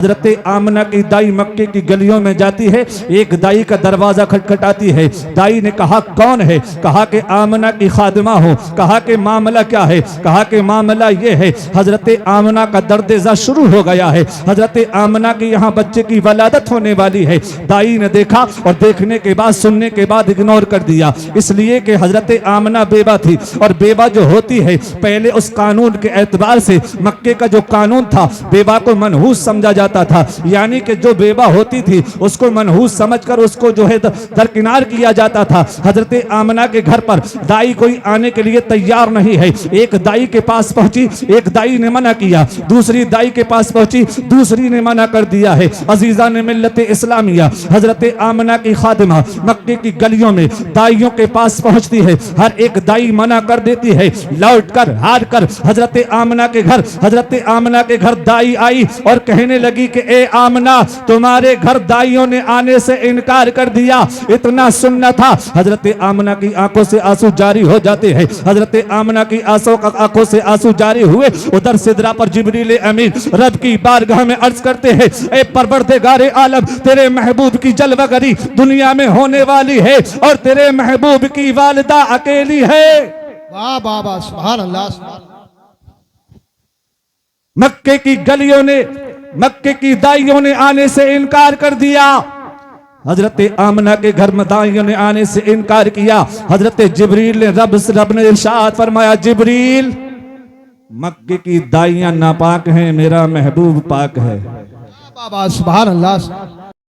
हजरत आमना की दाई मक्के की गलियों में जाती है। एक दाई का दरवाजा खटखटाती है। दाई ने कहा कौन है? कहा कि आमना की खादिमा हो। कहा कि मामला क्या है? कहा कि मामला ये है, हजरत आमना का दर्द शुरू हो गया है। हजरत आमना की यहाँ बच्चे की वलादत होने वाली है। दाई ने देखा और देखने के बाद, सुनने के बाद इग्नोर कर दिया, इसलिए कि हजरत आमना बेवा थी और बेवा जो होती है पहले उस कानून के एतबार से मक्के का जो कानून था बेवा को मनहूस समझा जाता था, यानी कि जो बेवा होती थी उसको मनहूस समझकर उसको जो है दरकिनार किया जाता था। हजरत आमना के घर पर दाई कोई आने के लिए तैयार नहीं है। एक दाई के पास पहुंची, एक दाई ने मना किया, दूसरी दाई के पास पहुंची, दूसरी ने मना कर दिया है। अजीजा ने मिल्लत इस्लामिया हजरत आमना की खादिमा मक्के की गलियों में दाइयों के पास पहुंचती है। हर एक दाई मना कर देती है। लौट कर हार कर हजरत आमना के घर, हजरत आमना के घर दाई आई और कहने लगी कि ए आमना, तुम्हारे घर दाइयों ने आने से इनकार कर दिया। इतना सुनना था। हजरत आमना की आंखों से आंसू जारी हो जाते हैं। हजरत आमना की आंखों से आंसू जारी हुए। उधर सिदरा पर जिब्रील अमीन रब की बारगाह में अर्ज करते हैं, ए परवरदिगार आलम, तेरे महबूब की जलवागरी दुनिया में होने वाली है और तेरे महबूब की वालिदा अकेली है। वाह वाह वाह, सुभान अल्लाह। मक्के की गलियों ने, मक्के की दाइयों ने आने से इनकार कर दिया। हजरत आमना के घर में दाइयों ने आने से इनकार किया। हजरत जिब्रील ने रब ने इरशाद फरमाया, जिब्रील, मक्के की दाइयां नापाक हैं, मेरा महबूब पाक है। वाह वाह, सुभान अल्लाह।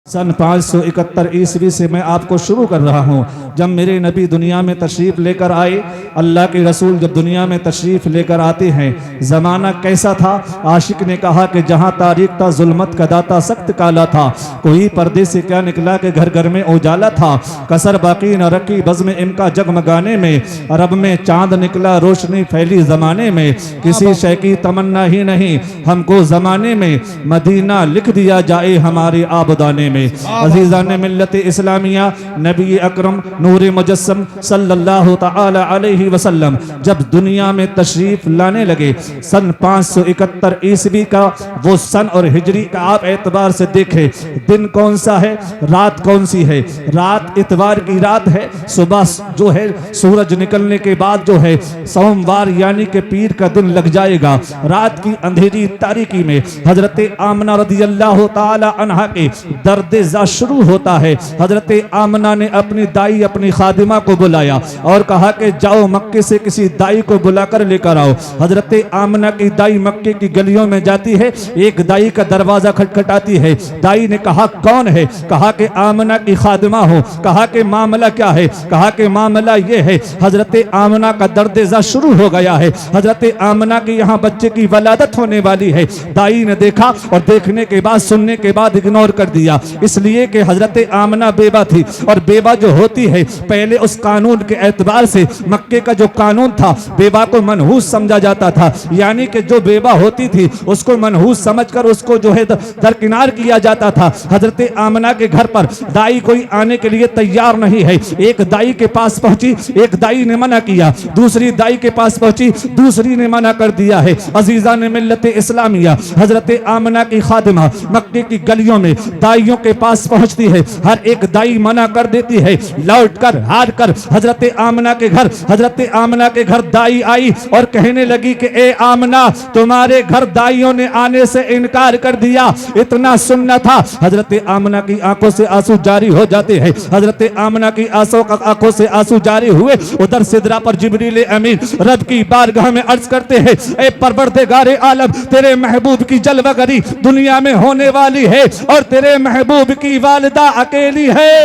सन 571 ईस्वी से मैं आपको शुरू कर रहा हूँ। जब मेरे नबी दुनिया में तशरीफ लेकर आए, अल्लाह के रसूल जब दुनिया में तशरीफ लेकर आते हैं, ज़माना कैसा था? आशिक ने कहा कि जहाँ तारीख था जुल्मत का दाता सख्त काला था। कोई पर्दे से क्या निकला कि घर घर में उजाला था। कसर बाकी न रखी बज़्म इनका जगमगाने में, अरब में चांद निकला रोशनी फैली ज़माने में। किसी शय की तमन्ना ही नहीं हमको ज़माने में, मदीना लिख दिया जाए हमारे आबदाने में। अजीज़ान मिल्लत इस्लामिया, नबी अकरम नूर मुजस्सम सल्लल्लाहु तआला अलैहि वसल्लम जब दुनिया में तशरीफ लाने लगे, सन 571 ईस्वी का वो सन और हिजरी का आप एतबार से देखें, दिन कौन सा है, रात कौन सी है? रात इतवार की रात है। सुबह जो है सूरज निकलने के बाद जो है सोमवार यानी कि पीर का दिन लग जाएगा। रात की अंधेरी तारीकी में हजरत आमना रदियल्लाहु ताला अन्हा के दर्द शुरू होता है। हजरत आमना ने अपनी दाई, अपनी खादिमा को बुलाया और कहा कि जाओ मक्के से किसी दाई को बुलाकर लेकर आओ। हजरत आमना की दाई मक्के की गलियों में जाती है। एक दाई का दरवाजा खटखटाती है। दाई ने कहा कौन है? कहा कि आमना की खादिमा हो। कहा कि मामला क्या है? कहा कि मामला ये है, हजरत आमना का दर्द शुरू हो गया है। हजरत आमना की यहाँ बच्चे की वलादत होने वाली है। दाई ने देखा और देखने के बाद, सुनने के बाद इग्नोर कर दिया, इसलिए कि हजरत आमना बेवा थी और बेवा जो होती है पहले उस कानून के एतबार से मक्के का जो कानून था बेवा को मनहूस समझा जाता था, यानी कि जो बेवा होती थी उसको मनहूस समझकर उसको जो है दरकिनार किया जाता था। हजरत आमना के घर पर दाई कोई आने के लिए तैयार नहीं है। एक दाई के पास पहुंची, एक दाई ने मना किया, दूसरी दाई के पास पहुंची, दूसरी ने मना कर दिया है। अजीजा ने मिल्लत इस्लामिया हजरत आमना की खादिमा मक्के की गलियों में दाइयों के पास पहुंचती है। हर एक दाई मना कर देती है। लौट कर हार कर हजरत आमना के घर, हजरत आमना के घर दाई आई और कहने लगी कि ए आमना, तुम्हारे घर दाइयों ने आने से इनकार कर दिया। इतना सुनना था। हजरत आमना की आंखों से आंसू जारी हो जाते हैं। हजरत आमना की आंखों से आंसू जारी हुए। उधर सिदरा पर जिब्रील अमीन रब की बारगाह में अर्ज करते हैं, ए परवरदिगार आलम, तेरे महबूब की जलवागरी दुनिया में होने वाली है और तेरे महबूब की वालिदा अकेली है।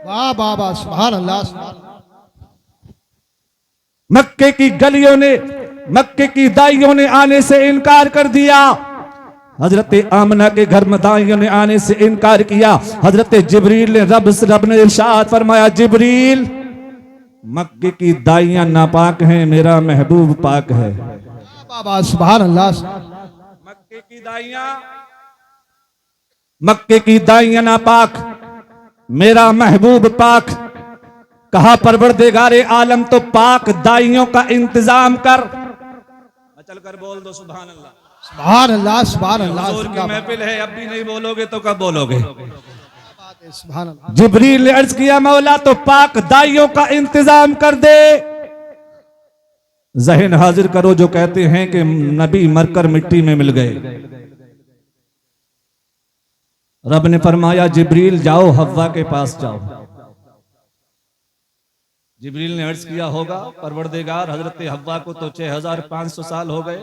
वाह वाह वाह, सुभान अल्लाह। मक्के की गलियों ने, मक्के की दाइयों ने आने से इनकार कर दिया। हजरत आमना के घर में दाइयों ने आने से इनकार किया। हजरत जिब्रील ने रब ने इरशाद फरमाया, जिब्रील, मक्के की दाइयां नापाक हैं, मेरा महबूब पाक है। वाह वाह, सुभान अल्लाह। मक्के की दाइयां, मक्के की दाइयां नापाक, मेरा महबूब पाक। कहा परवरदिगारे आलम तो पाक दाइयों का इंतजाम कर। चल कर बोल दो सुभान अल्लाह। सुभान अल्लाह सुभान अल्लाह हुजूर की जिंदाबाद। महफिल है, अब भी नहीं बोलोगे तो कब बोलोगे? सुभान अल्लाह। जिब्रील ने अर्ज किया मौला तो पाक दाइयों का इंतजाम कर दे। जहन हाजिर करो जो कहते हैं कि नबी मरकर मिट्टी में मिल गए। रब ने फरमाया जिब्रील जाओ हव्वा के पास जाओ। जिब्रील ने अर्ज किया होगा परवरदिगार हजरत हव्वा को तो 6500 साल हो गए।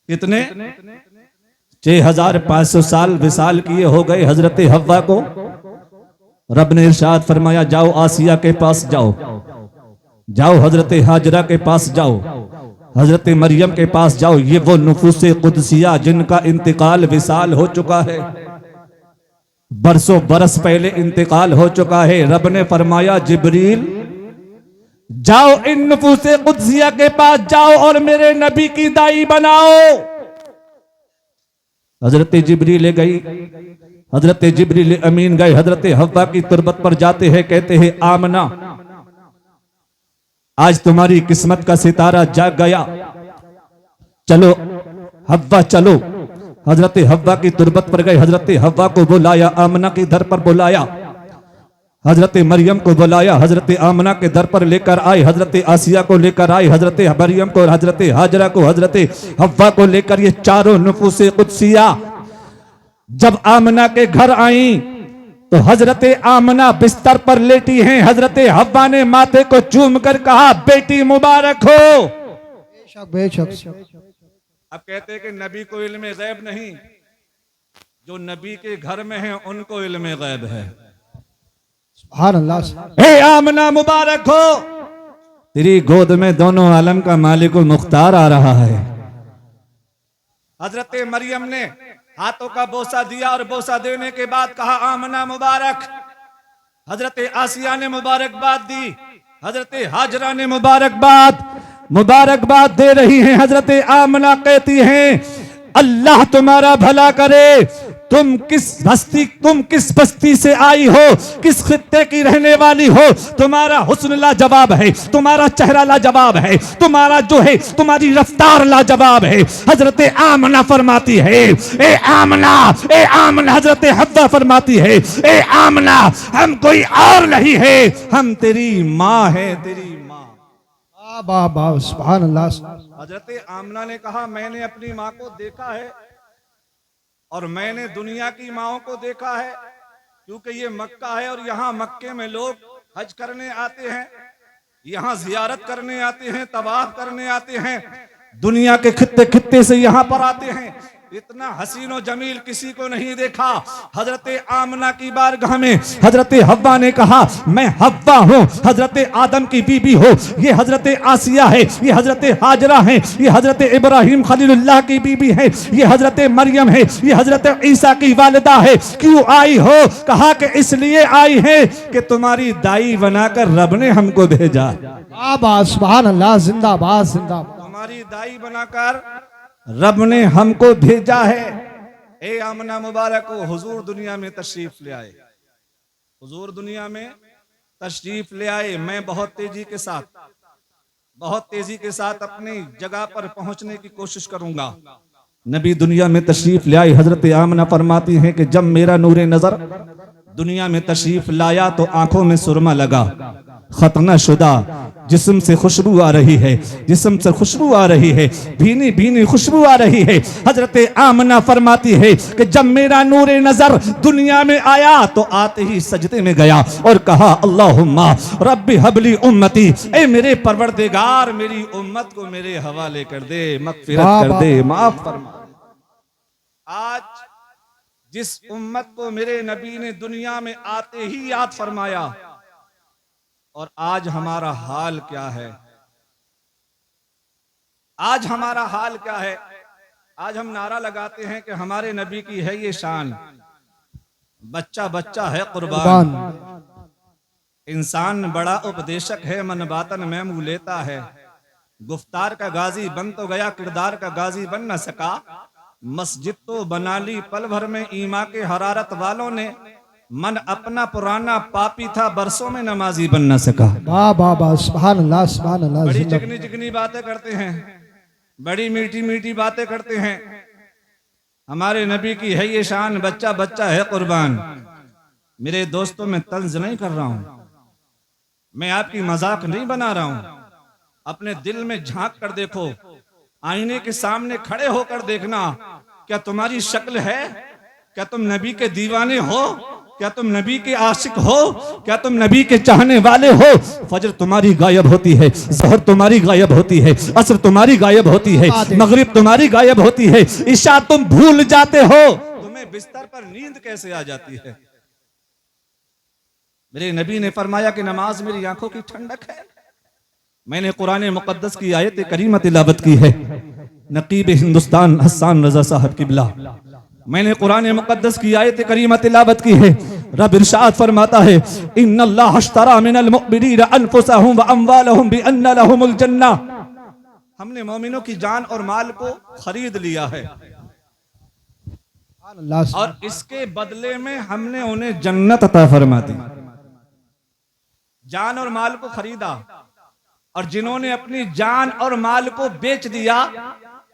कितने? 6500 साल विसाल किए हो गए हजरत हव्वा को। रब ने इरशाद फरमाया जाओ आसिया के पास जाओ, जाओ हजरत हाजरा के पास जाओ, हजरत मरियम के पास जाओ। ये वो नुफूसे कुदसिया जिनका इंतकाल विसाल हो चुका है, बरसों बरस पहले इंतकाल हो चुका है। रब ने फरमाया जिब्रील जाओ इन नुफूसे कुदसिया के पास जाओ और मेरे नबी की दाई बनाओ। हजरत जिब्रील गई, हजरत जिब्रील अमीन गए, हजरत हव्वा की तुरबत पर जाते हैं, कहते हैं आमना आज तुम्हारी किस्मत का सितारा जाग गया, चलो हव्वा चलो। हजरत हव्वा की तुरबत पर गए, हजरत हव्वा को बुलाया, आमना के दर पर बुलाया, हजरत मरियम को बुलाया, हजरत आमना के दर पर लेकर आए, हजरत आसिया को लेकर आए, हजरत मरियम को, हजरत हाजरा को, हजरत हव्वा को लेकर ये चारों नुफूसे कुदसिया जब आमना के घर आई तो हजरत आमना बिस्तर पर लेटी हैं। हजरत हव्वा ने माथे को चूम कर कहा बेटी मुबारक हो। बेशक बेशक। अब कहते हैं कि नबी को इल्म गैब नहीं, जो नबी के घर में हैं उनको इल्म गैब है। सुभान अल्लाह। हे आमना मुबारक हो, तेरी गोद में दोनों आलम का मालिकुल मुख्तार आ रहा है। हजरत मरियम ने हाथों का बोसा दिया और बोसा देने के बाद कहा आमना मुबारक। हजरत आसिया ने मुबारकबाद दी, हजरत हाजरा ने मुबारकबाद दे रही हैं। हजरत आमना कहती हैं अल्लाह तुम्हारा भला करे, तुम किस बस्ती से आई हो, किस खित्ते की रहने वाली हो, तुम्हारा हुस्न लाजवाब है, तुम्हारा चेहरा लाजवाब है, तुम्हारा जो है तुम्हारी रफ्तार लाजवाब है। हजरत आमना फरमाती है ए आमना, ए आमना, हजरत हव्वा फरमाती है ए आमना हम कोई और नहीं है, हम तेरी माँ है, तेरी माँ। वाह वाह सुभान अल्लाह। हजरत आमना ने कहा मैंने अपनी माँ को देखा है और मैंने दुनिया की माओं को देखा है, क्योंकि ये मक्का है और यहाँ मक्के में लोग हज करने आते हैं, यहाँ जियारत करने आते हैं, तवाफ करने आते हैं, दुनिया के खित्ते खित्ते से यहाँ पर आते हैं। इतना हसीन और जमील किसी को नहीं देखा। हजरत आमना की बारगाह में हजरत हव्वा ने कहा मैं हव्वा हूँ, हजरत आदम की बीबी हो, ये हजरत आसिया है, ये हजरत हाजरा है, ये हजरत इब्राहिम खलीलुल्लाह की बीबी है, ये हजरत मरियम है, ये हजरत ईसा की वालिदा है। क्यों आई हो? कहा कि इसलिए आई है कि तुम्हारी दाई बनाकर रब ने हमको भेजा। वाह वाह सुभान अल्लाह। जिंदाबाद जिंदाबाद। तुम्हारी दाई बनाकर रब ने हमको भेजा है। ए आमना मुबारक हो, हुजूर दुनिया में तशरीफ ले आए, हुजूर दुनिया में तशरीफ ले आए। मैं बहुत तेजी के साथ अपनी जगह पर पहुंचने की कोशिश करूंगा। नबी दुनिया में तशरीफ ले आए। हजरत आमना फरमाती हैं कि जब मेरा नूरे नजर दुनिया में तशरीफ लाया तो आंखों में सुरमा लगा, खतना शुदा जिस्म से खुशबू आ रही है, जिस्म से खुशबू आ रही है, भीनी भीनी खुशबू आ रही है। हजरत आमना फरमाती है कि जब मेरा नूरे नजर दुनिया में आया तो आते ही सजदे में गया और कहा अल्लाहुम्मा रब्बी हबली उम्मती, ए मेरे परवरदिगार मेरी उम्मत को मेरे हवाले कर दे, मगफिरत कर दे, माफ फरमा। आज जिस उम्मत को मेरे नबी ने दुनिया में आते ही याद फरमाया, और आज हमारा हाल क्या है? आज हमारा हाल क्या है? आज हम नारा लगाते हैं कि हमारे नबी की है ये शान, बच्चा बच्चा है कुर्बान, इंसान बड़ा उपदेशक है, मन बातन में मुंह लेता है, गुफ्तार का गाजी बन तो गया, किरदार का गाजी बन न सका, मस्जिद तो बना ली पल भर में ईमा के हरारत वालों ने, मन अपना पुराना पापी था बरसों में नमाजी बन न सका। वाह वाह वाह सुभान अल्लाह सुभान अल्लाह। बड़ी चिकनी चिकनी बातें करते हैं, बड़ी मीठी मीठी बातें करते हैं। हमारे नबी की है ये शान, बच्चा बच्चा है कुर्बान। मेरे दोस्तों में तंज नहीं कर रहा हूं, मैं आपकी मजाक नहीं बना रहा हूं। अपने दिल में झांक कर देखो, आईने के सामने खड़े होकर देखना, क्या तुम्हारी शक्ल है? क्या तुम नबी के दीवाने हो? क्या तुम नबी के आशिक हो? क्या तुम नबी के चाहने वाले हो? फजर तुम्हारी गायब होती है, ज़हर तुम्हारी गायब होती है, असर तुम्हारी गायब होती है, मगरिब तुम्हारी गायब होती है, इशा तुम भूल जाते हो। तुम्हें बिस्तर पर नींद कैसे आ जाती है? मेरे नबी ने फरमाया कि नमाज मेरी आंखों की ठंडक है। मैंने कुरान मुकद्दस की आयत करीमा तिलावत की है, नकीब हिंदुस्तान हसन रजा साहब किबला। मैंने कुरान मुकद्दस की आयत करीमा तिलावत की है। रब इरशाद फरमाता है, इन्नल्लाह अश्तरा मिनल मुअमिनीना अनफुसहुम व अमवालहुम बिअन्ना लहुमुल जन्नह। हमने मोमिनों की जान और माल को खरीद लिया है और इसके बदले में हमने उन्हें जन्नत अता फरमा दी। जान और माल को खरीदा, और जिन्होंने अपनी जान और माल को बेच दिया,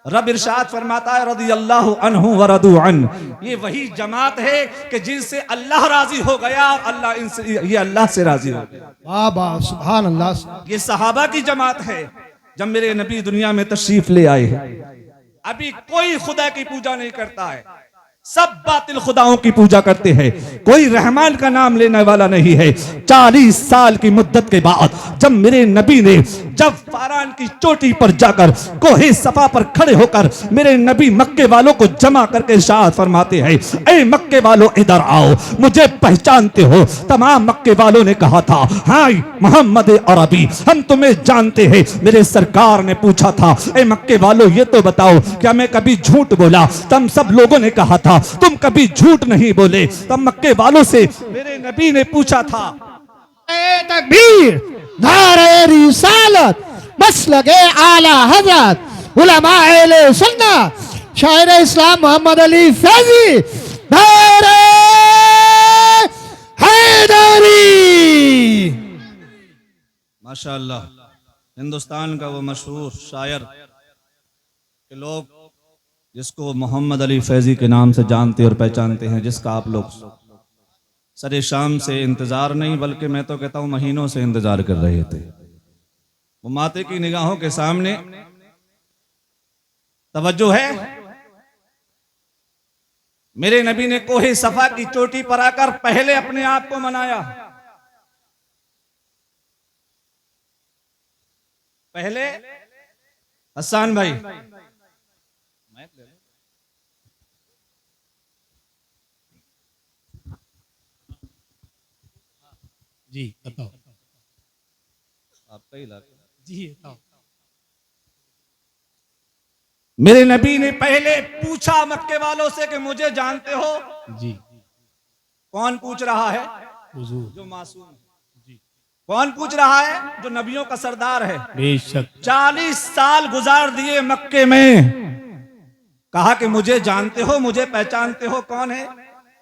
रब इरशाद फरमाता है रदियल्लाहु अन्हु व रदू अन। ये वही जमात है कि जिनसे अल्लाह राजी हो गया और अल्लाह इनसे, ये अल्लाह से राजी हो गया। वाह वाह सुभान अल्लाह। ये सहाबा की जमात है। जब मेरे नबी दुनिया में तशरीफ ले आए हैं, अभी कोई खुदा की पूजा नहीं करता है, सब बातिल खुदाओं की पूजा करते हैं, कोई रहमान का नाम लेने वाला नहीं है। 40 साल की मुद्दत के बाद जब मेरे नबी ने जब फारान की चोटी पर जाकर कोहे सफा पर खड़े होकर मेरे नबी मक्के वालों को जमा करके इरशाद फरमाते हैं, ए मक्के वालों इधर आओ, मुझे पहचानते हो? तमाम मक्के वालों ने कहा था, हाँ मोहम्मद अरबी, हम तुम्हें जानते हैं। मेरे सरकार ने पूछा था, ए मक्के वालों ये तो बताओ, क्या मैं कभी झूठ बोला? तम सब लोगों ने कहा था तुम कभी झूठ नहीं बोले। तब मक्के वालों से मेरे नबी ने पूछा था, ए तकबीर, नारे रिसालत, मसलके आला हजरत, उलमा अहले सुन्नत, शायर इस्लाम मोहम्मद अली फैजी, नारे हैदरी। माशाअल्लाह, हिंदुस्तान का वो मशहूर शायर के लोग जिसको मोहम्मद अली फैजी के नाम से जानते और पहचानते हैं, जिसका आप लोग सरे शाम से इंतजार नहीं बल्कि मैं तो कहता हूं महीनों से इंतजार कर रहे थे। वो माते की निगाहों के सामने तवज्जो है। मेरे नबी ने कोहे सफा की चोटी पर आकर पहले अपने आप को मनाया, पहले हसन भाई जी बताओ। आपका इलाका जी बताओ। मेरे नबी ने पहले पूछा मक्के वालों से कि मुझे जानते हो? जी। कौन पूछ रहा है? हुजूर। जो मासूम है। कौन पूछ रहा है? जो नबियों का सरदार है। बेशक। 40 साल गुजार दिए मक्के में, कहा कि मुझे जानते हो, मुझे पहचानते हो? कौन है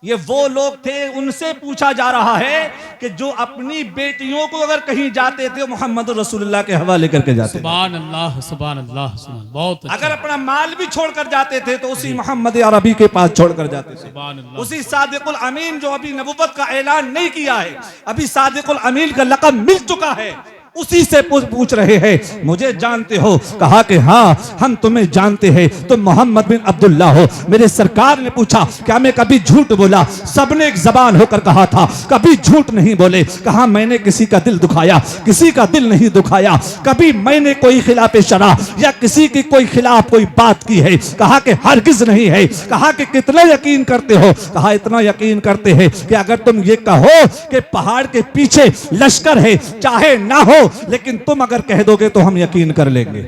ये? वो लोग थे, उनसे पूछा जा रहा है कि जो अपनी बेटियों को अगर कहीं जाते थे मोहम्मद रसूलुल्लाह के हवाले करके जाते थे। सुभान अल्लाह, सुभान अल्लाह, सुभान। बहुत अच्छा। अगर अपना माल भी छोड़कर जाते थे तो उसी मोहम्मद अरबी के पास छोड़कर जाते थे। सुभान अल्लाह। उसी सादिकुल अमीन जो अभी नबुव्वत का ऐलान नहीं किया है, अभी सादिकुल अमीन का लक़ब मिल चुका है, उसी से पूछ रहे हैं, मुझे जानते हो? कहा कि हाँ हम तुम्हें जानते हैं, तुम मोहम्मद बिन अब्दुल्ला हो। मेरे सरकार ने पूछा, क्या मैं कभी झूठ बोला? सबने एक जबान होकर कहा था, कभी झूठ नहीं बोले। कहा मैंने किसी का दिल दुखाया? किसी का दिल नहीं दुखाया। कभी मैंने कोई खिलाफ शरा या किसी की कोई खिलाफ कोई बात की है? कहा कि हरगिज नहीं है। कहा कि कितना यकीन करते हो? कहा इतना यकीन करते हैं कि अगर तुम ये कहो कि पहाड़ के पीछे लश्कर है, चाहे ना हो, लेकिन तुम अगर कह दोगे तो हम यकीन कर लेंगे।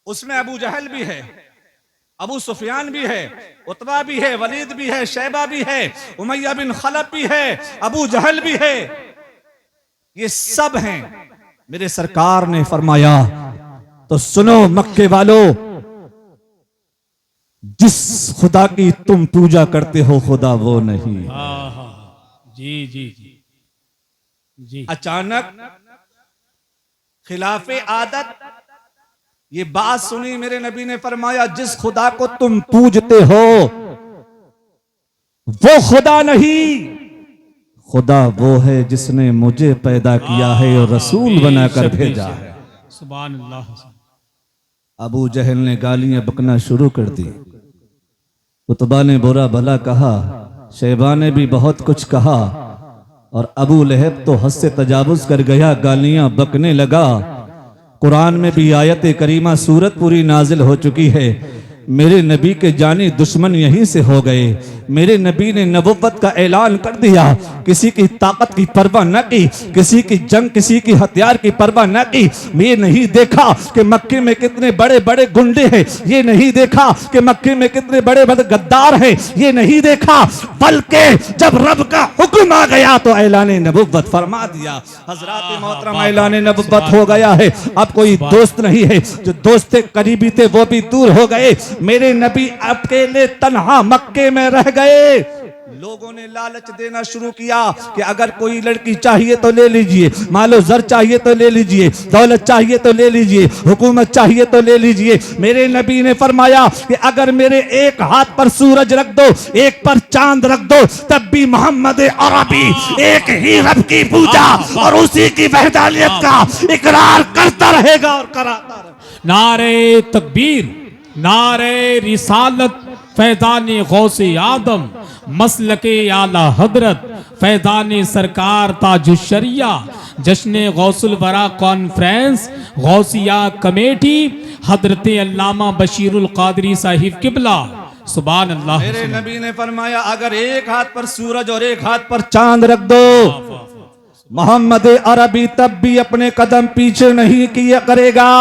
उसमें अबू जहल भी है, अबू सुफियान भी है, उतबा भी है, वलीद भी है, शैबा भी है, उमैया बिन खलफ भी है, अबू जहल भी है, ये सब हैं। मेरे सरकार ने फरमाया, तो सुनो मक्के वालों, जिस खुदा की तुम पूजा करते हो खुदा वो नहीं। जी जी जी जी। अचानक खिलाफे आदत ये बात सुनी, मेरे नबी ने फरमाया जिस खुदा को तुम पूजते हो वो खुदा नहीं, खुदा वो है जिसने मुझे पैदा किया है और रसूल बनाकर भेजा है। सुभान अल्लाह। अबू जहल ने गालियां बकना शुरू कर दी, उतबा ने बुरा भला कहा, शैबा ने भी बहुत कुछ कहा और अबू लहब तो हद से तजावुज कर गया, गालियां बकने लगा। कुरान में भी आयत करीमा सूरत पूरी नाजिल हो चुकी है। मेरे नबी के जानी दुश्मन यहीं से हो गए। मेरे नबी ने नबुव्वत का ऐलान कर दिया, किसी की ताकत की परवाह न की, किसी की जंग, किसी की हथियार की परवाह न की। ये नहीं देखा कि मक्के में कितने बड़े बड़े गुंडे हैं, ये नहीं देखा कि मक्के में कितने बड़े बड़े गद्दार हैं, ये नहीं देखा, बल्कि जब रब का हुक्म आ गया तो ऐलान नबुव्वत फरमा दिया। हजरात मोहतरम, ऐलान नबुव्वत हो गया है। अब कोई दोस्त नहीं है, जो दोस्त थे करीबी थे वो भी दूर हो गए। मेरे नबी अकेले तन्हा मक्के में रह गए। लोगों ने लालच देना शुरू किया कि अगर कोई लड़की चाहिए तो ले लीजिए, मालो जर चाहिए तो ले लीजिए, दौलत चाहिए तो ले लीजिए, हुकूमत चाहिए तो ले लीजिए। मेरे नबी ने फरमाया कि अगर मेरे एक हाथ पर सूरज रख दो, एक पर चांद रख दो, तब भी मोहम्मद अरबी एक ही रब की पूजा और उसी की वहदानियत का इकरार करता रहेगा और कराता रहेगा। नारे तकबीर, नारे रिसालत, फैदानी गौसे आदम, मसलके आला हजरत, फैदानी सरकार ताजुशरिया, जश्न गौसुल वरा कॉन्फ्रेंस, गौसिया कमेटी, हजरत अल्लामा बशीरुल कादरी साहिब किबला। सुभान अल्लाह। मेरे नबी ने फरमाया अगर एक हाथ पर सूरज और एक हाथ पर चांद रख दो, मोहम्मद अरबी तब भी अपने कदम पीछे नहीं किया करेगा।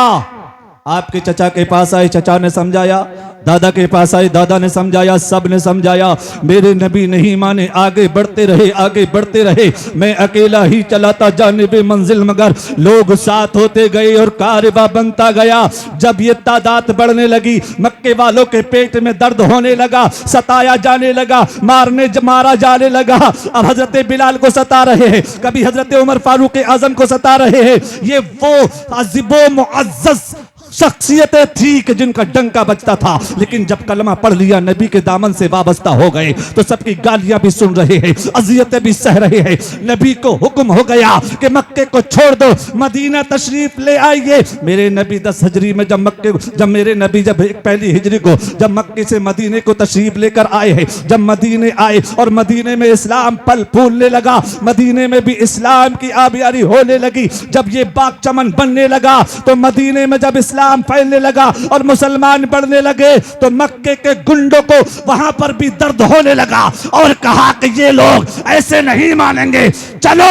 आपके चचा के पास आए, चचा ने समझाया, दादा के पास आए, दादा ने समझाया, सब ने समझाया। मेरे नबी नहीं माने, आगे बढ़ते रहे, आगे बढ़ते रहे। मैं अकेला ही चलाता जानिबे मंजिल, मगर लोग साथ होते गए और कारवा बनता गया। जब ये तादाद बढ़ने लगी, मक्के वालों के पेट में दर्द होने लगा, सताया जाने लगा, मारा जाने लगा। अब हजरत बिलाल को सता रहे हैं, कभी हजरत उमर फारूक आजम को सता रहे हैं। ये वो अज़ीबो मुअज़्ज़ज़ शख्सियतें थी कि जिनका डंका बजता था, लेकिन जब कलमा पढ़ लिया, नबी के दामन से वाबस्ता हो गए, तो सबकी गालियां भी सुन रहे हैं, अजियतें भी सह रहे हैं। नबी को हुक्म हो गया कि मक्के को छोड़ दो, मदीना तशरीफ ले आइए। मेरे नबी 10 हिजरी में जब मेरे नबी पहली हिजरी को जब मक्के से मदीने को तशरीफ लेकर आए हैं, जब मदीने आए और मदीने में इस्लाम पल फूलने लगा, मदीने में भी इस्लाम की आबियारी होने लगी। जब ये बाग चमन बनने लगा, तो मदीने में जब इस्लाम फैलने लगा और मुसलमान बढ़ने लगे, तो मक्के के गुंडों को वहां पर भी दर्द होने लगा और कहा कि ये लोग ऐसे नहीं मानेंगे, चलो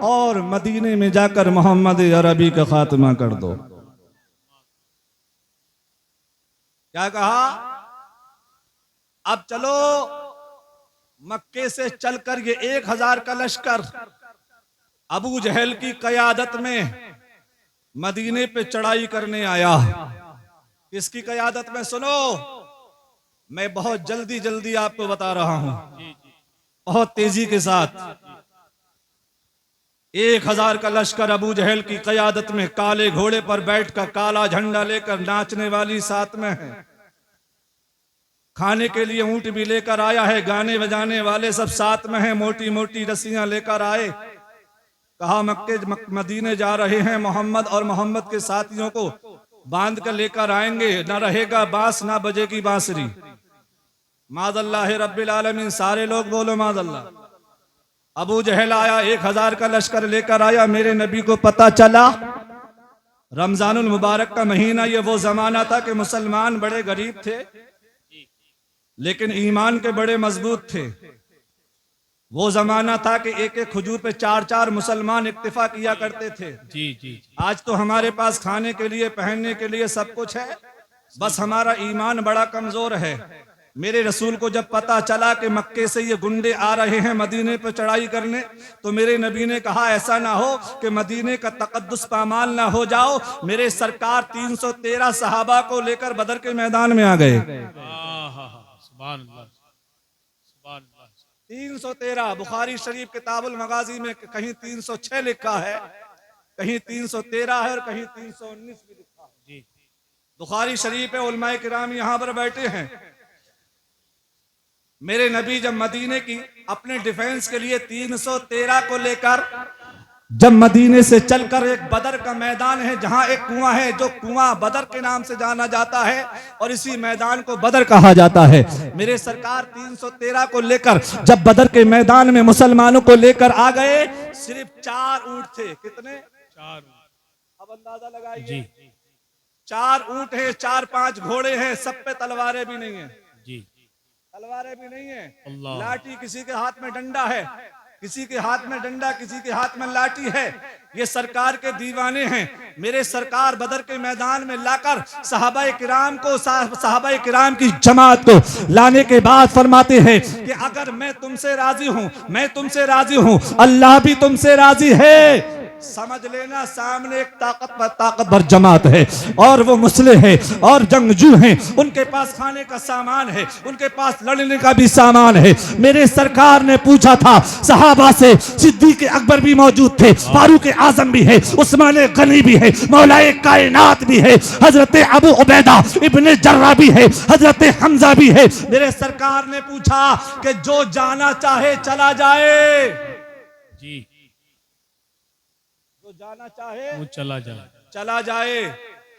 और मदीने में जाकर मोहम्मद अरबी का खात्मा कर दो। क्या कहा? अब चलो मक्के से चलकर ये 1000 का लश्कर अबू जहल की कयादत में मदीने पे चढ़ाई करने आया। किसकी कयादत में? सुनो, मैं बहुत जल्दी जल्दी आपको बता रहा हूं, बहुत तेजी के साथ। 1000 का लश्कर अबू जहल की कयादत में, काले घोड़े पर बैठकर, काला झंडा लेकर, नाचने वाली साथ में है, खाने के लिए ऊंट भी लेकर आया है, गाने बजाने वाले सब साथ में हैं, मोटी मोटी रस्सियां लेकर आए। कहा मदीने जा रहे हैं मोहम्मद और मोहम्मद के साथियों को बांध कर लेकर आएंगे, ना रहेगा बांस ना बजेगी बांसुरी। माज़अल्लाह रब्बिल आलमीन, सारे लोग बोलो माज़अल्लाह। अबू जहल आया, 1000 का लश्कर लेकर आया। मेरे नबी को पता चला रमजानुल मुबारक का महीना, ये वो जमाना था कि मुसलमान बड़े गरीब थे लेकिन ईमान के बड़े मजबूत थे। वो जमाना था कि एक एक खजूर पे 4-4 मुसलमान इक्तिफा किया करते थे। जी जी। आज तो हमारे पास खाने के लिए, पहनने के लिए सब कुछ है, बस हमारा ईमान बड़ा कमजोर है। मेरे रसूल को जब पता चला कि मक्के से ये गुंडे आ रहे हैं मदीने पर चढ़ाई करने, तो मेरे नबी ने कहा ऐसा ना हो कि मदीने का तकद्दुस पामाल ना हो जाओ। मेरे सरकार 313 सहाबा को लेकर बदर के मैदान में आ गए। सुभान अल्लाह, सुभान अल्लाह। 313 बुखारी शरीफ किताबुल मगाजी में कहीं 306 लिखा है, कहीं 313 है और कहीं 319 भी लिखा है। बुखारी शरीफ है, उलमाए किराम यहाँ पर बैठे हैं। मेरे नबी जब मदीने की अपने डिफेंस के लिए 313 को लेकर जब मदीने से चलकर एक बदर का मैदान है जहां एक कुआं है, जो कुआं बदर के नाम से जाना जाता है और इसी मैदान को बदर कहा जाता है। मेरे सरकार 313 को लेकर जब बदर के मैदान में मुसलमानों को लेकर आ गए, सिर्फ 4 ऊंट थे। कितने? 4। अब अंदाजा लगाइए। जी 4 ऊंट है, 4-5 घोड़े हैं, सब पे तलवारें भी नहीं है। जी तलवारें भी नहीं है, अल्लाह। लाठी, किसी के हाथ में डंडा है, किसी के हाथ में डंडा, किसी के हाथ में लाठी है। ये सरकार के दीवाने हैं। मेरे सरकार बदर के मैदान में लाकर सहाबाए किराम को, सहाबाए किराम की जमात को लाने के बाद फरमाते हैं कि अगर मैं तुमसे राजी हूं, मैं तुमसे राजी हूं, अल्लाह भी तुमसे राजी है। समझ लेना सामने एक ताकतवर जमात है और वो मुस्लिम है और जंगजू हैं, उनके पास खाने का सामान है, उनके पास लड़ने का भी सामान है। मेरे सरकार ने पूछा था सहाबा से, सिद्दीक अकबर भी मौजूद थे, फारूक आजम भी है, उस्मान गनी भी है, मौलाए कायनात भी है, हजरत अबू उबैदा इब्ने जर्रा भी है, हजरत हमजा भी है। मेरे सरकार ने पूछा कि जो जाना चाहे चला जाए, जी जो जाना चाहे वो चला जाए। चला जाए।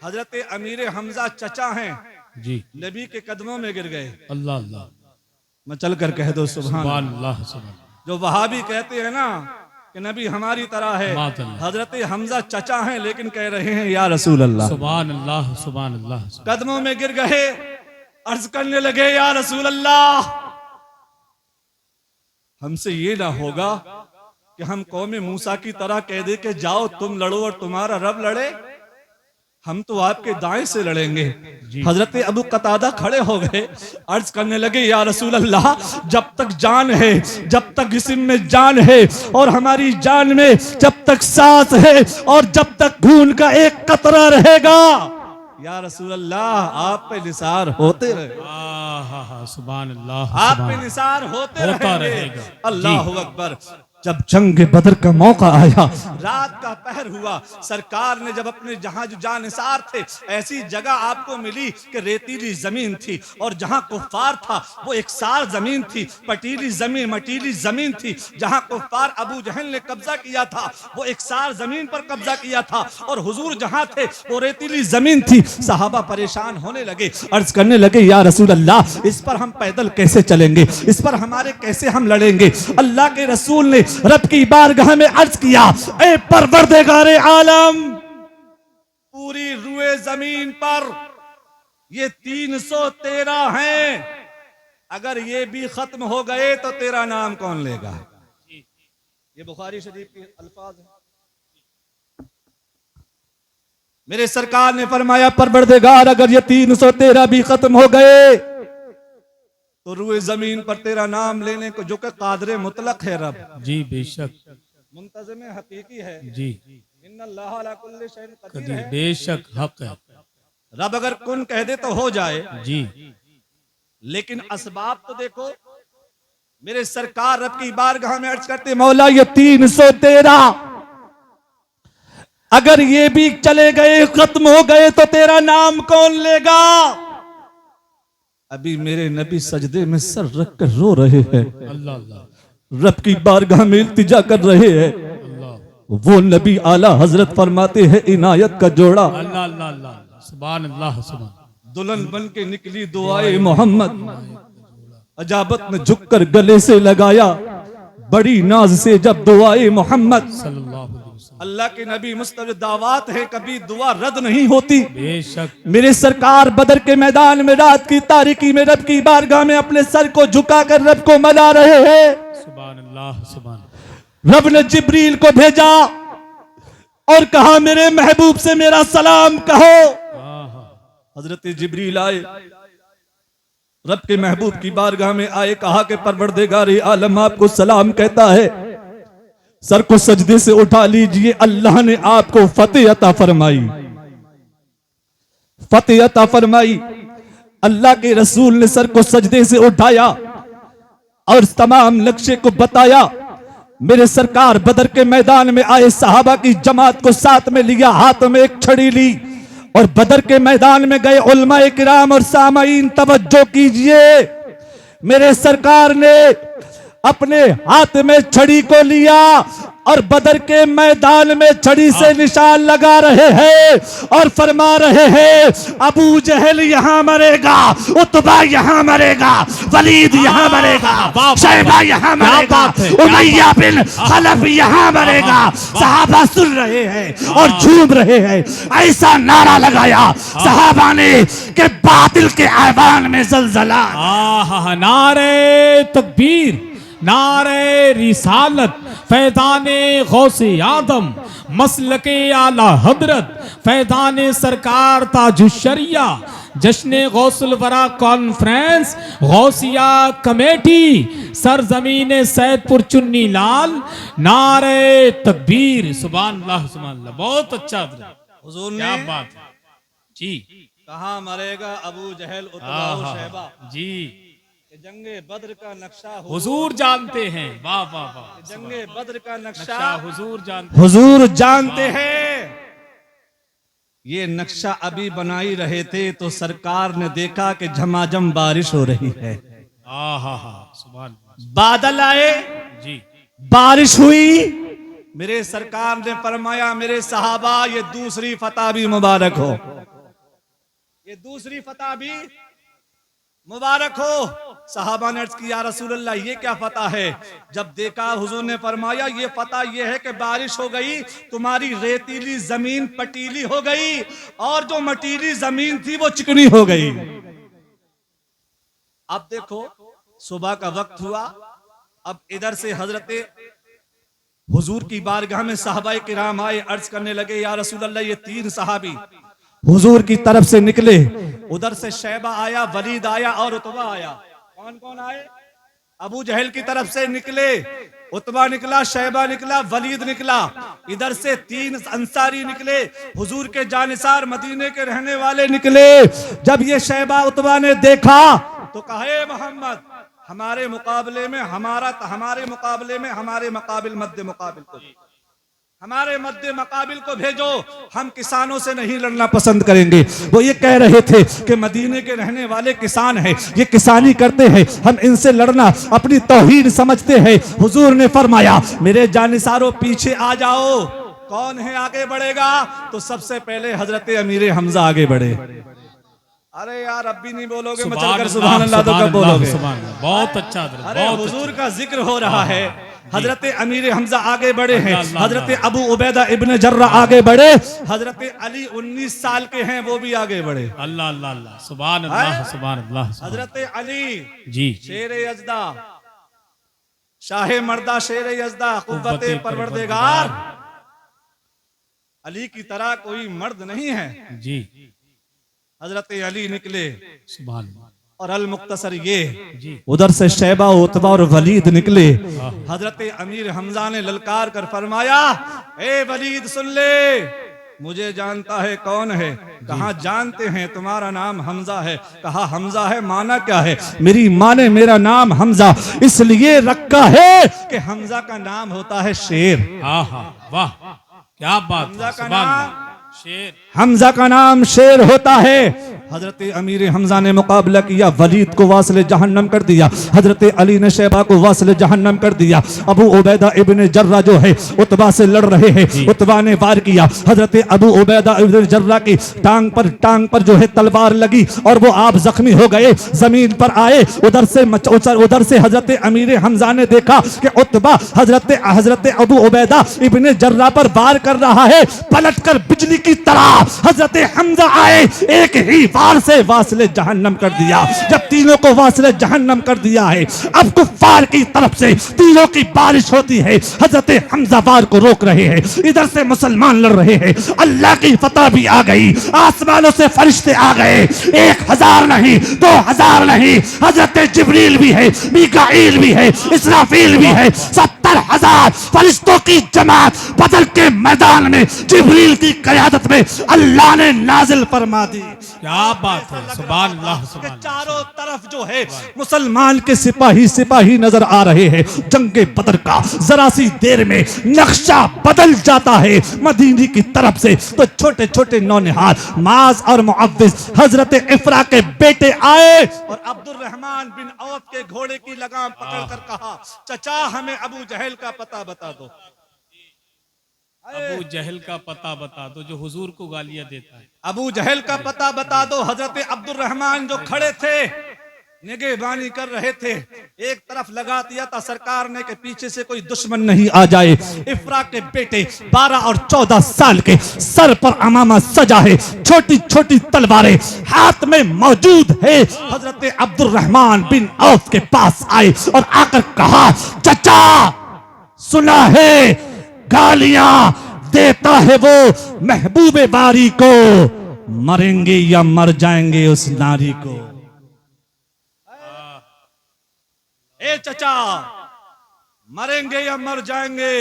हजरत अमीर हमजा चचा हैं, जी नबी के कदमों में गिर गए। अल्लाह अल्लाह मैं चल कर कह दो सुभान अल्लाह। सुभान अल्लाह सुभान जो वहाबी कहते हैं ना कि नबी हमारी तरह है, मातल्लाह। हजरत हमजा चचा हैं लेकिन कह रहे हैं या रसूल अल्लाह। सुभान अल्लाह सुभान अल्लाह। कदमों में गिर गए, अर्ज करने लगे या रसूल अल्लाह, हमसे ये ना होगा कि हम कौमे मूसा की तरह कह दे के जाओ तुम लड़ो और तुम्हारा रब लड़े, हम तो आपके दाएं से लड़ेंगे। हजरत अबू कतादा खड़े हो गए, अर्ज करने लगे या रसूल अल्लाह, जब तक जान है, जब तक जिस्म में जान है और हमारी जान में जब तक सांस है और जब तक खून का एक कतरा रहेगा, या रसूल अल्लाह आप पे निसार होते रहे। सुभान अल्लाह। आप पे निसार होते होता रहेंगे। रहेगा। अल्लाह अकबर। जब जंग बदर का मौका आया, रात का पहर हुआ, सरकार ने जब अपने जहां जो जानिसार थे, ऐसी जगह आपको मिली कि रेतीली जमीन थी और जहां कुफ्फार था वो एक सार जमीन थी, पटीली जमीन, मटीली जमीन थी। जहां कुफ्फार अबू जहल ने कब्जा किया था वो एक सार जमीन पर कब्जा किया था और हुजूर जहां थे वो रेतीली जमीन थी। सहाबा परेशान होने लगे, अर्ज करने लगे या रसूल अल्लाह, इस पर हम पैदल कैसे चलेंगे, इस पर हमारे कैसे हम लड़ेंगे। अल्लाह के रसूल ने रब की बारगाह में अर्ज किया, ए परवरदिगारे आलम, पूरी रुए जमीन पर ये 313 हैं, अगर ये भी खत्म हो गए तो तेरा नाम कौन लेगा। ये बुखारी शरीफ के अल्फाज हैं। मेरे सरकार ने फरमाया परवरदिगार, अगर ये 313 भी खत्म हो गए तो रुए जमीन पर तेरा नाम लेने को, जो कि कादरे मुतलक है रब, जी बेशक, मुंतज़िम हकीकी है, जी इन्नल्लाह अला कुल्ली शैइन कदीर कदीर, है। बेशक हक है। रब अगर कुन कह दे तो हो जाए, जी लेकिन असबाब तो देखो। मेरे सरकार रब की बारगाह में अर्ज करते, मौला ये 313 अगर ये भी चले गए, खत्म हो गए तो तेरा नाम कौन लेगा। अभी मेरे नबी सजदे में सर रख कर रो रहे हैं, अल्लाह अल्लाह रब की बारगाह में इल्तिजा कर रहे हैं। अल्लाह वो नबी आला हजरत फरमाते हैं इनायत का जोड़ा, अल्लाह अल्लाह अल्लाह। सुभान अल्लाह सुभान। दुल्हन बन के निकली दुआए मोहम्मद, अजाबत में झुककर गले से लगाया, बड़ी नाज से जब दुआए मोहम्मद। सल्लल्लाहु अलैहि वसल्लम। अल्लाह के नबी मुस्तफ़ दावत है, कभी दुआ रद्द नहीं होती। बेशक मेरे सरकार बदर के मैदान में रात की तारीकी में रब की बारगाह में अपने सर को झुकाकर रब को मना रहे हैं। सुभान अल्लाह सुभान। रब ने जिब्रील को भेजा और कहा मेरे महबूब से मेरा सलाम कहो। हजरत जिब्रील आए, रब के महबूब की बारगाह में आए, कहा कि परवरदिगार आलम आपको सलाम कहता है, सर को सजदे से उठा लीजिए, अल्लाह ने आपको फतेह अता फरमाई, फतेह अता फरमाई। अल्लाह के रसूल ने सर को सजदे से उठाया और तमाम नक्शे को बताया। मेरे सरकार बदर के मैदान में आए, सहाबा की जमात को साथ में लिया, हाथ में एक छड़ी ली और बदर के मैदान में गए उलमाए किराम और सामाईन तवज्जो कीजिए, मेरे सरकार ने अपने हाथ में छड़ी को लिया और बदर के मैदान में छड़ी से निशान लगा रहे हैं और फरमा रहे हैं अबू जहल यहाँ मरेगा, उतबा यहाँ मरेगा, वलीद यहाँ मरेगा, शैबा यहाँ मरेगा, उमैया बिन खलफ यहाँ मरेगा। सहाबा सुन रहे हैं और झूम रहे हैं। ऐसा नारा लगाया सहाबा ने कि बातिल के ऐवान में जलजला। नारे तकबीर, नारे रिसालत, फैज़ाने गौसे आदम, मसलके आला हजरत, फैज़ाने सरकार ताजुशरिया, जश्न गौसुल वरा कॉन्फ्रेंस, गौसिया कमेटी, सरजमीन सैदपुर चुन्नी लाल, नारे तकबीर। सुभान अल्लाह, सुभान अल्लाह। बहुत अच्छा हुजूर ने क्या बात है जी। कहाँ मरेगा अबू जहल, उतबा और शैबा। जी, जंगे बद्र का नक्शा हुजूर जानते हैं। वाह वाह वाह। जंगे बद्र का नक्शा हुजूर जानते, हुजूर जानते हैं। ये नक्शा अभी बनाई रहे थे तो सरकार ने देखा कि झमाझम बारिश हो रही है। सुभान। बादल आए जी, बारिश हुई। मेरे सरकार ने फरमाया मेरे सहाबा ये दूसरी फतह भी मुबारक हो, ये दूसरी फतह भी मुबारक हो। सहाबा ने अर्ज किया रसूल अल्लाह ये क्या फतह है? जब देखा हुजूर ने फरमाया ये फतह ये है कि बारिश हो गई, तुम्हारी रेतीली जमीन पटीली हो गई और जो मटीली जमीन थी वो चिकनी हो गई। अब देखो सुबह का वक्त हुआ, अब इधर से हजरत हुजूर की बारगाह में सहाबाए किराम आए, अर्ज करने लगे या रसूल अल्लाह ये तीन सहाबी हुजूर की तरफ से निकले। उधर से शैबा आया, वलीद आया और उतबा आया। कौन कौन आए? अबू जहल की तरफ से निकले, उतबा निकला, शैबा निकला, वलीद निकला। इधर से तीन अंसारी निकले, हुजूर के जानिसार मदीने के रहने वाले निकले। जब ये शैबा उतबा ने देखा तो कहे मोहम्मद हमारे मुकाबले में हमारे मुकाबिल मध्य मुकाबिल को, हमारे मध्य मुकाबिल को भेजो, हम किसानों से नहीं लड़ना पसंद करेंगे। वो ये कह रहे थे कि मदीने के रहने वाले किसान हैं, ये किसानी करते हैं, हम इनसे लड़ना अपनी तौहीन समझते हैं। हुजूर ने फरमाया मेरे जानिसारों पीछे आ जाओ। कौन है आगे बढ़ेगा? तो सबसे पहले हजरत अमीर हमजा आगे बढ़े। अरे यार अब भी नहीं बोलोगे, मैं चलकर सुभान अल्लाह तो कब बोलोगे? बहुत अच्छा। अरे हुजूर का जिक्र हो रहा है। हजरत अमीर हमजा आगे बढ़े हैं, हजरत अबू उबैदा इब्न जर्रा आगे बढ़े, हजरत अली 19 साल के हैं वो भी आगे बढ़े। अल्लाह अल्लाह अल्लाह, सुभान अल्लाह, सुभान अल्लाह। हजरत अली जी, शेर यज़दा, शाहे मर्दा शेर यज़दा, कुव्वते परवरदिगार, अली की तरह कोई मर्द नहीं है जी। हजरत अली निकले सुभान। और अल मुख्तसर ये उधर से शैबा, उतबा और वलीद निकले। हजरत अमीर हमजा ने ललकार कर फरमाया ए वलीद सुन ले, मुझे जानता है कौन है? कहा जानते हैं, तुम्हारा नाम हमजा है। कहा हमजा है, माना क्या है? मेरी माँ ने मेरा नाम हमजा इसलिए रखा है कि हमजा का नाम होता है शेर। वाह क्या बात। हमजा का नाम शेर, हमजा का नाम शेर होता है। हजरत अमीर हमजा ने मुकाबला किया, वलीद को वासिल जहन्नम कर दिया, हजरत अली ने शैबा को वासिल जहन्नम कर दिया। अबू उबैदा इब्न जर्रा जो है उतबा से लड़ रहे हैं, उतबा ने वार किया, हजरत अबू उबैदा इब्न जर्रा की टांग पर जो है तलवार लगी और वो आप जख्मी हो गए, जमीन पर आए। उधर से हजरत अमीर हमजा ने देखा कि उतबा हजरत अबू उबैदा इब्न जर्रा पर वार कर रहा है, पलटकर बिजली की तरह हजरत हमजा आए, एक ही वार से वासिले जहन्नम कर दिया। जब तीनों को वासिले जहन्नम कर दिया है, अब कुफ्फार की तरफ से तीनों की बारिश होती है। हजरत हमजा वार को रोक रहे हैं, इधर से मुसलमान लड़ रहे हैं। अल्लाह की फतह भी आ गई, आसमानों से फरिश्ते आ गए, 1000 नहीं 2000 नहीं, हजरत जिब्रील भी है, मीकाईल भी है, इसराफील भी है, 70 1000 फरिश्तों की जमात बदर के मैदान में जिब्रील की क़यादत में अल्लाह ने नाजिल फरमा दी। क्या बात है, सुभान अल्लाह कि सुभान अल्लाह। चारों तरफ जो है मुसलमान के सिपाही नजर आ रहे हैं। जंगे बदर का जरा सी देर में नक्शा बदल जाता है मदीने की तरफ से। तो छोटे छोटे नौनिहाल माज और मुअव्विज हजरत इफ्रा के बेटे आए और अब्दुल रहमान बिन औफ के घोड़े की लगाम पकड़कर कहा, चचा हमें अबू जहल का पता बता दो। अबू जहल का पता बता दो जो हुजूर को गालियां देता है। अबू जहल का पता बता दो। हजरत अब्दुल रहमान जो खड़े थे निगहबानी कर रहे थे, एक तरफ लगा दिया था सरकार ने कि पीछे से कोई दुश्मन नहीं आ जाए। इफ्रा के बेटे 12 और 14 साल के, सर पर अमामा सजा है, छोटी छोटी तलवारें हाथ में मौजूद है। हजरत अब्दुल रहमान बिन औफ के पास आए और आकर कहा, चचा सुना है गालियां देता है वो महबूबे बारी को, मरेंगे या मर जाएंगे उस नारी को। ए चचा मरेंगे या मर जाएंगे,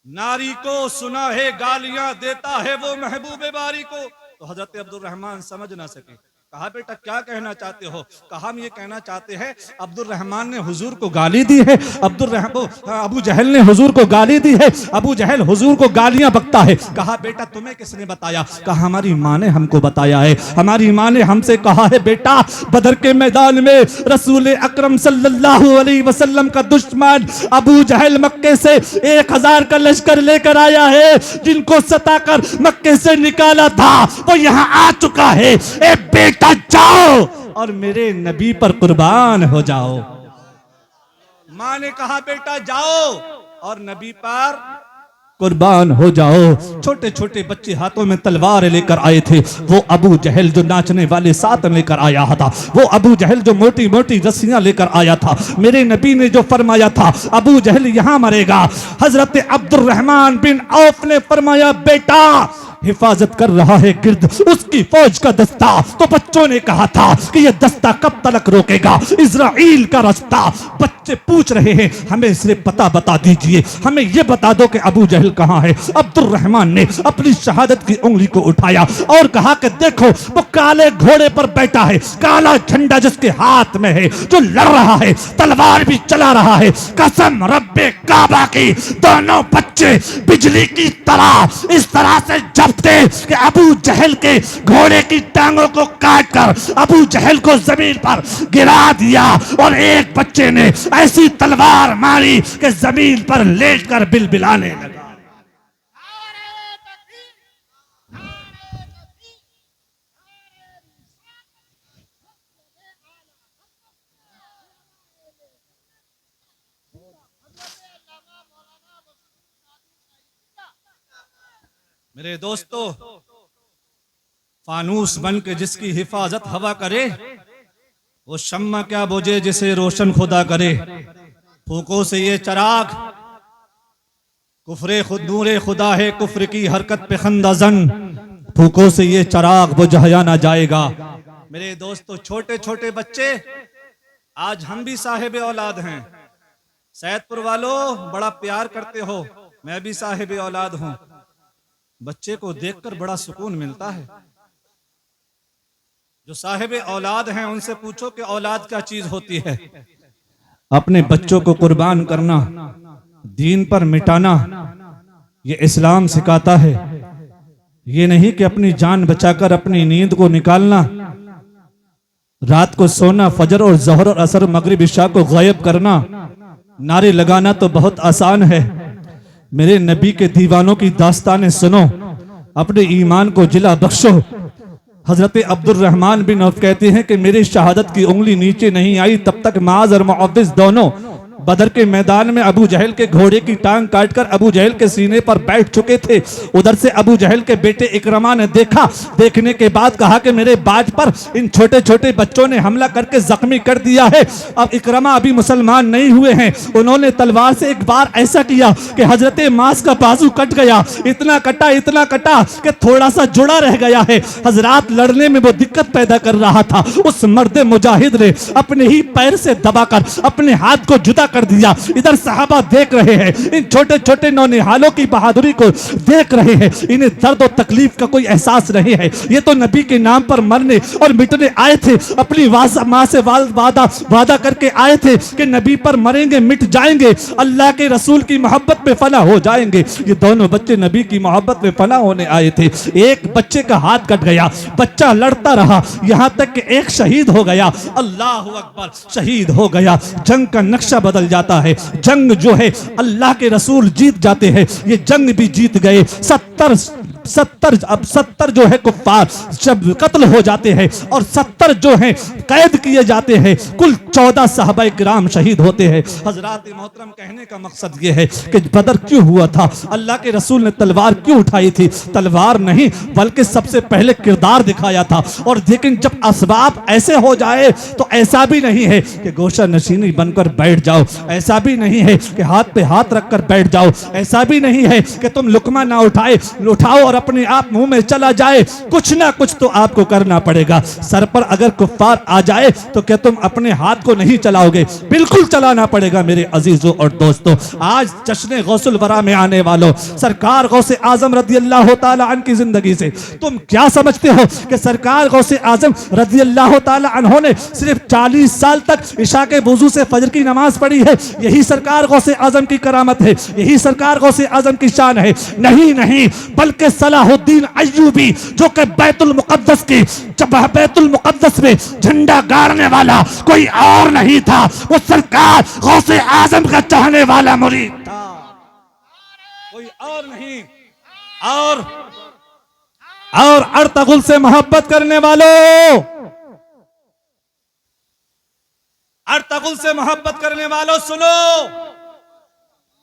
नारी को सुना है गालियां देता है वो महबूबे बारी को। तो हजरत अब्दुल रहमान समझ ना सके। कहा बेटा क्या कहना चाहते हो? कहा हम ये कहना चाहते हैं अब्दुल रहमान ने हुजूर को गाली दी है। अबू जहल ने हुजूर को गाली दी है। अबू जहल हुजूर को गालियां बकता है। कहा बेटा तुम्हें किसने बताया? कहा हमारी माँ ने हमको बताया है। हमारी माँ ने हमसे कहा है बेटा बदर के मैदान में रसूल अकरम सल्लल्लाहु अलैहि वसल्लम का दुश्मन अबू जहल मक्के से 1000 का लश्कर लेकर आया है। जिनको सताकर मक्के से निकाला था वो यहाँ आ चुका है। ए बेटा जाओ और मेरे नबी पर कुर्बान हो जाओ। माँ ने कहा बेटा जाओ और नबी पर कुर्बान हो जाओ। छोटे छोटे बच्चे हाथों में तलवार लेकर आए थे। वो अबू जहल जो नाचने वाले साथ लेकर आया था, वो अबू जहल जो मोटी मोटी रस्सियां लेकर आया था। मेरे नबी ने जो फरमाया था अबू जहल यहां मरेगा, हजरत अब्दुल रहमान बिन औफ ने फरमाया बेटा हिफाजत कर रहा है गिर्द उसकी फौज का दस्ता। तो बच्चों ने कहा था कि यह दस्ता कब तक रोकेगा इजराइल का रास्ता। बच्चे पूछ रहे हैं हमें सिर्फ पता बता दीजिए, हमें यह बता दो कि अबू जहल कहां है। अब्दुल रहमान ने अपनी शहादत की उंगली को उठाया और कहा कि देखो वो काले घोड़े पर बैठा है, काला झंडा जिसके हाथ में है, जो लड़ रहा है, तलवार भी चला रहा है। कसम रब्बे काबा की दोनों बच्चे बिजली की तरह इस तरह से जब कि अबू जहल के घोड़े की टांगों को काटकर अबू जहल को जमीन पर गिरा दिया और एक बच्चे ने ऐसी तलवार मारी कि जमीन पर लेटकर बिलबिलाने लगा। मेरे दोस्तों फानूस बन के जिसकी हिफाजत हवा करे वो शम्मा क्या बुझे जिसे रोशन खुदा करे। फूकों से ये चराग कुफरे खुद नूरे खुदा है, कुफ्र की हरकत पे खंदाजन। फूकों से ये चराग बुझाया ना जाएगा। मेरे दोस्तों छोटे छोटे बच्चे, आज हम भी साहिब औलाद हैं। सैदपुर वालों बड़ा प्यार करते हो, मैं भी साहिब औलाद हूं। बच्चे को देखकर बड़ा सुकून मिलता है। जो साहिब औलाद हैं उनसे पूछो कि औलाद क्या चीज होती है। अपने बच्चों को कुर्बान करना, दीन पर मिटाना, ये इस्लाम सिखाता है। ये नहीं कि अपनी जान बचाकर अपनी नींद को निकालना, रात को सोना, फजर और ज़ोहर और असर मगरिब इशा को गायब करना। नारे लगाना तो बहुत आसान है। मेरे नबी के दीवानों की दास्तानें सुनो, अपने ईमान को जिला बख्शो। हजरत अब्दुल रहमान बिन औफ कहते हैं कि मेरी शहादत की उंगली नीचे नहीं आई तब तक माज और मुअव्विज दोनों बदर के मैदान में अबू जहल के घोड़े की टांग काटकर अबू जहल के सीने पर बैठ चुके थे। उधर से अबू जहल के बेटे इकरमा ने देखा। देखने के बाद कहा कि मेरे बाज पर इन छोटे छोटे बच्चों ने हमला करके जख्मी कर दिया है। अब इकरमा अभी मुसलमान नहीं हुए हैं। उन्होंने तलवार से एक बार ऐसा किया कि हजरत मास का बाजू कट गया। इतना कटा कि थोड़ा सा जुड़ा रह गया है। हजरात लड़ने में वो दिक्कत पैदा कर रहा था। उस मर्द मुजाहिद ने अपने ही पैर से दबाकर अपने हाथ को जुदा कर दिया। इधर सहाबा देख रहे हैं, इन छोटे छोटे नौनिहालों की बहादुरी को देख रहे हैं। इन्हें दर्द और तकलीफ का कोई एहसास नहीं है। ये तो नबी के नाम पर मरने और मिटने आए थे। अपनी माँ से वादा करके आए थे कि नबी पर मरेंगे, मिट जाएंगे, अल्लाह के रसूल की मोहब्बत में फना हो जाएंगे। ये दोनों बच्चे नबी की मोहब्बत में फना होने आए थे। एक बच्चे का हाथ कट गया, बच्चा लड़ता रहा, यहां तक कि एक शहीद हो गया। अल्लाह अकबर, शहीद हो गया। जंग का नक्शा बदल जाता है। जंग जो है अल्लाह के रसूल जीत जाते हैं, ये जंग भी जीत गए। 70 जो है कुफ्फार जब कत्ल हो जाते हैं और 70 जो हैं कैद किए जाते हैं। कुल 14 सहाबा किराम शहीद होते हैं। हजरात मोहतरम, कहने का मकसद ये है कि बदर क्यों हुआ था, अल्लाह के रसूल ने तलवार क्यों उठाई थी? तलवार नहीं बल्कि सबसे पहले किरदार दिखाया था। और लेकिन जब असबाब ऐसे हो जाए तो ऐसा भी नहीं है कि गोशा नशीनी बनकर बैठ जाओ, ऐसा भी नहीं है कि हाथ पे हाथ रखकर बैठ जाओ, ऐसा भी नहीं है कि तुम लुकमा ना उठाओ और अपने आप मुंह में चला जाए। कुछ ना कुछ तो आपको करना पड़ेगा। सर पर अगर कुफ्फार आ जाए तो क्या तुम अपने हाथ को नहीं चलाओगे? बिल्कुल चलाना पड़ेगा मेरे अजीजों और दोस्तों। आज जश्न गौसुल वरा में आने वालों, सरकार गौसे आजम रज़ी अल्लाह तआला अन्हु की जिंदगी से तुम क्या समझते हो कि सरकार गौसे आजम रज़ी अल्लाह तआला अन्हु ने सिर्फ 40 साल तक इशा के वुजू से फजर की नमाज पढ़ी है? यही सरकार गौसे आजम की करामत है, यही सरकार गौसे आजम की शान है। नहीं, बल्कि सलाहुद्दीन अय्यूबी जो कि बैतुल मुक़द्दस में झंडा गाड़ने वाला कोई और नहीं था, वो सरकार गौसे आजम का चाहने वाला मुरीद था, कोई और नहीं। और अर्तगुल से मोहब्बत करने वालों, अर्तगुल से मोहब्बत करने वालों सुनो,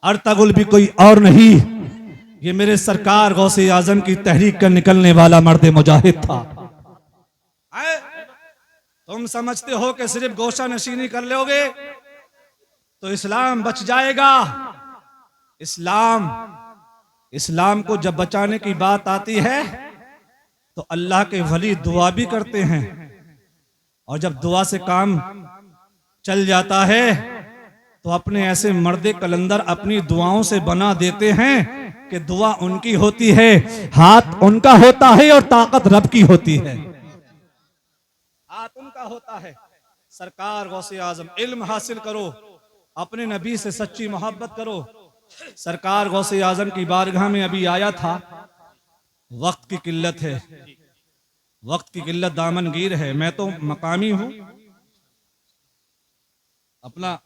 अर्तगुल भी कोई और नहीं, ये मेरे सरकार गौसे आजम की तहरीक का निकलने वाला मर्द मुजाहिद था। तुम समझते हो कि सिर्फ गोशा नशीनी कर लोगे तो इस्लाम बच जाएगा? इस्लाम को जब बचाने की बात आती है तो अल्लाह के वली दुआ भी करते हैं, और जब दुआ से काम चल जाता है तो अपने ऐसे मर्दे कलंदर अपनी दुआओं से बना देते हैं कि दुआ उनकी होती है, हाथ उनका होता है और ताकत रब की होती है। हाथ उनका होता है। सरकार गौसे आजम, इल्म हासिल करो, अपने नबी से सच्ची मोहब्बत करो। सरकार गौसे आजम की बारगाह में अभी आया था। वक्त की किल्लत है, वक्त की किल्लत दामनगीर है। मैं तो मकामी हूं, अपना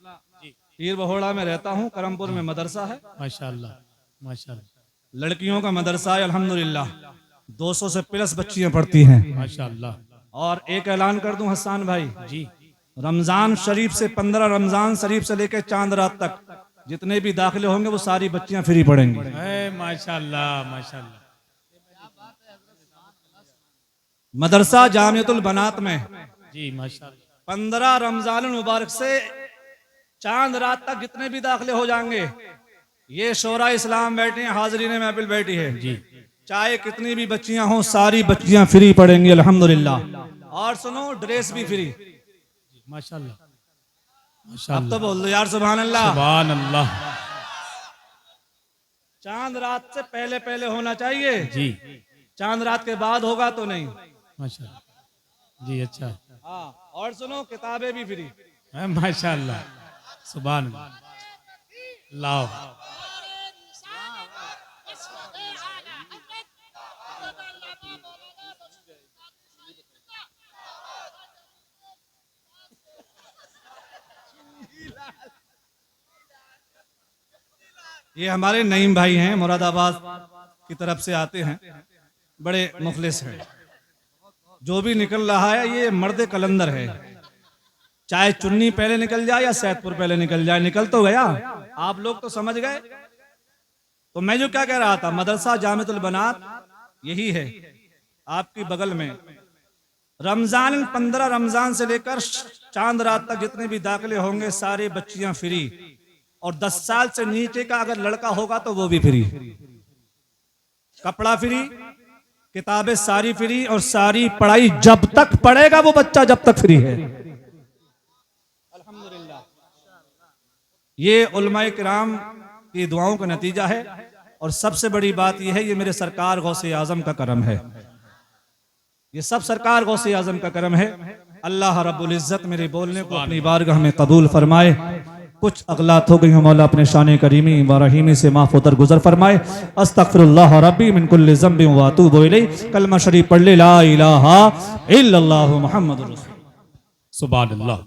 पीर बहोड़ा में रहता हूं। करमपुर में मदरसा है, माशाल्लाह माशाल्लाह, लड़कियों का मदरसा है अल्हम्दुलिल्लाह। 200 से प्लस बच्चियां पढ़ती हैं माशाल्लाह। और एक ऐलान कर दूं हसन भाई जी, रमजान शरीफ से 15 रमजान शरीफ से लेकर चांद रात तक जितने भी दाखिले होंगे वो सारी बच्चियां फ्री पढ़ेंगी। माशाल्लाह माशाल्लाह। मदरसा जामियतुल बनात में जी माशाल्लाह। 15 रमजान मुबारक से चांद रात तक जितने भी दाखिले हो जाएंगे, ये शोरा इस्लाम बैठे हैं, हाजरीन महफिल बैठी है जी, चाहे कितनी भी बच्चियां हों सारी बच्चियां फ्री पढ़ेंगी अल्हम्दुलिल्लाह। और सुनो, ड्रेस भी फ्री माशाल्लाह अब माशाल्लाह। तो बोल दो यार सुभान अल्लाह। सुभान अल्लाह। चांद रात से पहले पहले होना चाहिए जी, चांद रात के बाद होगा तो नहीं। माशाल्लाह जी, अच्छा। हाँ, और सुनो, किताबें भी फ्री। माशाल्लाह, सुभान अल्लाह। लाओ ये हमारे नईम भाई हैं, मुरादाबाद की तरफ से आते हैं, बड़े मुखलिस हैं। जो भी निकल रहा है ये मर्द कलंदर है, चाहे चुन्नी पहले निकल जाए या सैदपुर पहले निकल जाए, निकल तो गया। आप लोग तो समझ गए। तो मैं जो क्या कह रहा था, मदरसा जामियतुल बनात यही है आपकी बगल में। रमजान 15 रमजान से लेकर चांद रात तक जितने भी दाखिले होंगे सारे बच्चियां फ्री, और 10 साल से नीचे का अगर लड़का होगा तो वो भी फ्री। कपड़ा फ्री, किताबें सारी फ्री, और सारी पढ़ाई जब तक पढ़ेगा वो बच्चा जब तक फ्री है। ये उलमाए किराम की दुआओं का नतीजा है। और सबसे बड़ी बात यह है, ये मेरे सरकार गौसे आजम का करम है। ये सब सरकार गौसे आजम का करम है। अल्लाह रब्बुल इज्जत मेरे बोलने को अपनी बारगाह में कबूल फरमाए। कुछ अगलात हो गई हो, मौला अपने शान करीमी व रहीमी से माफ होकर गुजर फरमाए। अस्तगफिरुल्लाह रब्बी मिन कुल्लि ज़ंबिन व अतूबु इलैह। कलमा शरीफ पढ़ ले, ला इलाहा इल्लल्लाहु मुहम्मदुर रसूलुल्लाह। सुभान अल्लाह।